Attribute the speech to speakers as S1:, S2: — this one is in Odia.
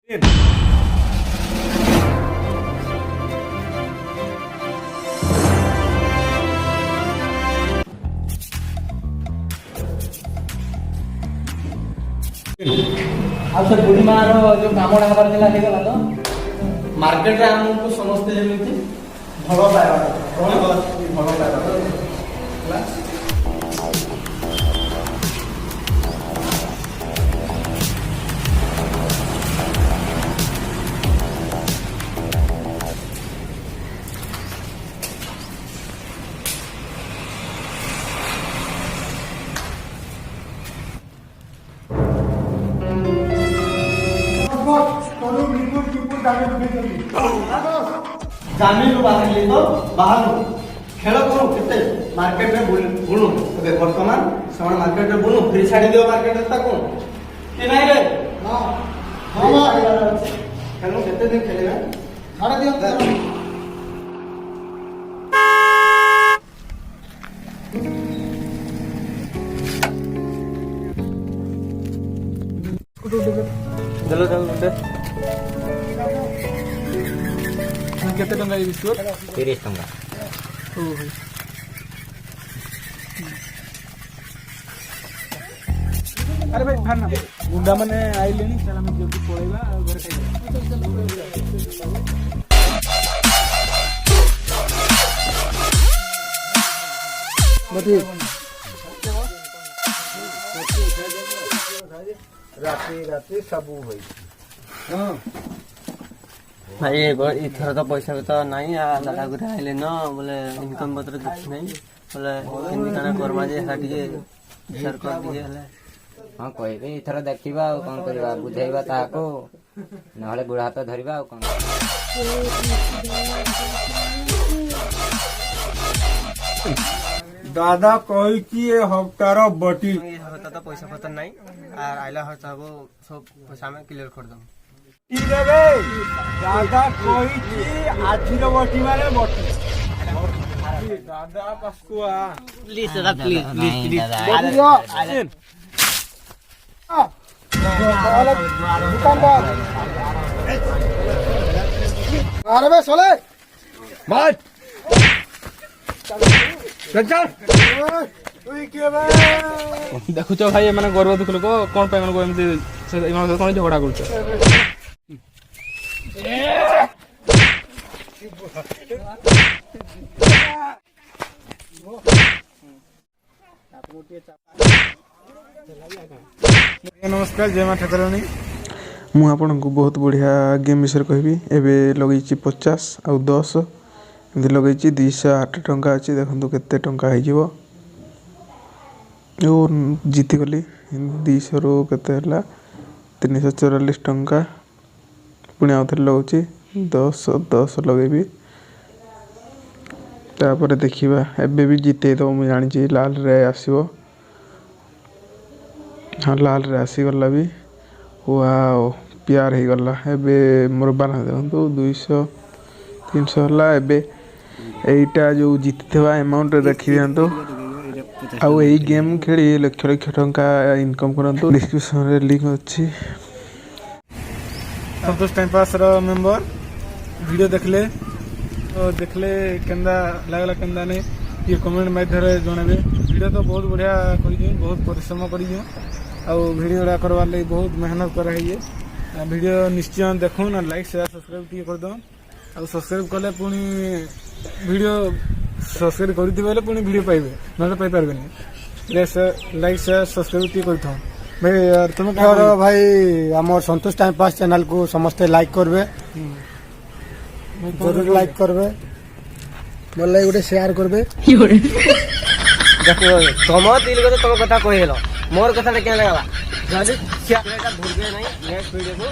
S1: ଆଉ ସେ ବୁଢ଼ୀ ମାର ଯୋଉ କାମଟା ହେବାର ଥିଲା ହେଇଗଲା ତ ମାର୍କେଟରେ ଆମକୁ ସମସ୍ତେ ଯେମିତି ଭଲ ପାଇବା ଭଲ ପାଇବା ଜାମିନରୁ ବାହାରିଲି ତ ବାହାରୁ ଖେଳ କରୁ କେତେ ମାର୍କେଟରେ ବୁଣୁ ଏବେ ବର୍ତ୍ତମାନ ସେମାନେ ମାର୍କେଟରେ ବୁଣୁ ଫ୍ରି ଛାଡ଼ି ଦିଅ ମାର୍କେଟରେ ତାକୁ କି ନାଇଁ ରେ ଖେଳୁ କେତେ ଦିନ ଖେଳିବେ ଛାଡ଼ି ଦିଅ
S2: ଦେଲ କେତେ ଟଙ୍କା ବିସ୍କୁଟ?
S3: 30 ଟଙ୍କା।
S2: ଆରେ ଭାଇ ଭାର ନା ଗୁଣ୍ଡା ମାନେ ଆଇଲେଣି ଚାଲ ଆମେ ଜଲ୍ଦି ପଳେଇବା ଆଉ ଘରେ
S4: ରାତି ସବୁ ଭାଇ
S3: ଭାଇ ଏଥର ତ ପଇସା ପତ୍ର ନାହିଁ ଦାଦା ଘରେ ଆଇଲେ ନ ବୋଲେ ଇନକମ୍ ପତ୍ର କିଛି ନାହିଁ ବୋଲେ କେମିତି କାଣା କର୍ମା ଯେ ହେଟା ଟିକେ ବିଚାର କରିଦିଏ ହେଲେ ହଁ କହିବି ଏଥର ଦେଖିବା ଆଉ କଣ କରିବା ବୁଝେଇବା ତାହାକୁ ନହେଲେ ବୁଢା ହାତ ଧରିବା ଆଉ କଣ
S4: ଦାଦା କହିଛି ଏ ହପ୍ତାର ବଟି
S3: ହପ୍ତା ତ ପଇସା ପତ୍ର ନାହିଁ আর আইলা হয়তো হবো সব পয়সা আমি ক্লিয়ার করে দেবো
S4: দাদা କହିଛି ଆଜିର ବଟି ମାନେ ବଟି ଦାଦା ପାଖକୁ ଆ
S3: প্লিজ দাদা প্লিজ
S4: আরে চলে মার
S2: ଦେଖୁଛ ଭାଇ ଏମାନେ ଗର୍ବ ଦୁଃଖ ଲୋକ କଣ ପାଇଁ ଏମାନଙ୍କୁ ଏମିତି ଏମାନଙ୍କ କଣ ଝଗଡା କରୁଛ
S4: ନମସ୍କାର ଜୟ ମା ଠାକୁରାଣୀ
S5: ମୁଁ ଆପଣଙ୍କୁ ବହୁତ ବଢ଼ିଆ ଗେମ୍ ବିଷୟରେ କହିବି ଏବେ ଲଗେଇଛି 50 ଆଉ 10 ଏମିତି ଲଗେଇଛି 208 ଟଙ୍କା ଅଛି ଦେଖନ୍ତୁ କେତେ ଟଙ୍କା ହେଇଯିବ ଓ ଜିତିଗଲି 200ରୁ କେତେ ହେଲା 344 ଟଙ୍କା ପୁଣି ଆଉଥରେ ଲଗାଉଛି 10 ଲଗେଇବି ତାପରେ ଦେଖିବା ଏବେ ବି ଜିତେଇଦେବ ମୁଁ ଜାଣିଛି ଲାଲରେ ଆସିବ ହଁ ଲାଲରେ ଆସିଗଲା ବି ୱାଓ ପ୍ୟାର ହେଇଗଲା ଏବେ ମୋର ବାଲାନ୍ସ ଦେଖନ୍ତୁ 200 300 ହେଲା ଏବେ এইটা ଯେଉଁ ଜିତିଥିବା ଆମାଉଣ୍ଟରେ ଦେଖିଦିଅନ୍ତୁ ଆଉ ଏଇ ଗେମ୍ ଖେଳି ଲକ୍ଷ ଲକ୍ଷ ଟଙ୍କା ଇନକମ୍ କରନ୍ତୁ ଡିସ୍କ୍ରିପ୍ସନରେ ଲିଙ୍କ୍ ଅଛି
S4: ସନ୍ତୋଷ ଟାଇମ୍ ପାସ୍ର ମେମ୍ବର ଭିଡ଼ିଓ ଦେଖିଲେ କେନ୍ତା ଲାଗିଲା କେନ୍ତା ନାହିଁ ଟିକେ କମେଣ୍ଟ ମାଧ୍ୟମରେ ଜଣାବେ ଭିଡ଼ିଓ ତ ବହୁତ ବଢ଼ିଆ କରିଛୁ ବହୁତ ପରିଶ୍ରମ କରିଛୁ ଆଉ ଭିଡ଼ିଓଟା କରବାର୍ ଲାଗି ବହୁତ ମେହନତ କରାହେଇଛି ଭିଡ଼ିଓ ନିଶ୍ଚୟ ଦେଖୁନ୍ ଆଉ ଲାଇକ୍ ସେୟାର ସବସ୍କ୍ରାଇବ୍ ଟିକେ କରିଦେଉନ୍ ଆଉ ସବସ୍କ୍ରାଇବ୍ କଲେ ପୁଣି ଭିଡ଼ିଓ ସବସ୍କ୍ରାଇବ୍ କରିଥିବେ ହେଲେ ପୁଣି ଭିଡ଼ିଓ ପାଇବେ ନହେଲେ ପାଇପାରିବେନି ଲାଇକ୍ ସେୟାର ସବସ୍କ୍ରାଇବ୍ ଟିକେ କରିଥାଉ ଭାଇ ତୁମେ
S6: ଭାଇ ଆମର ସନ୍ତୋଷ ଟାଇମ୍ ପାସ୍ ଚ୍ୟାନେଲକୁ ସମସ୍ତେ ଲାଇକ୍ କରିବେ ଜରୁର ଲାଇକ୍ କରିବେ ଭଲ ଲାଗି ଗୋଟେ ସେୟାର କରିବେ
S3: দেখো তোমার দিল কথা তোমার কথা কইল মোর কথাটা কেন লাগা যদি এটা ভুলবে নাই নেক্সট ভিডিও কো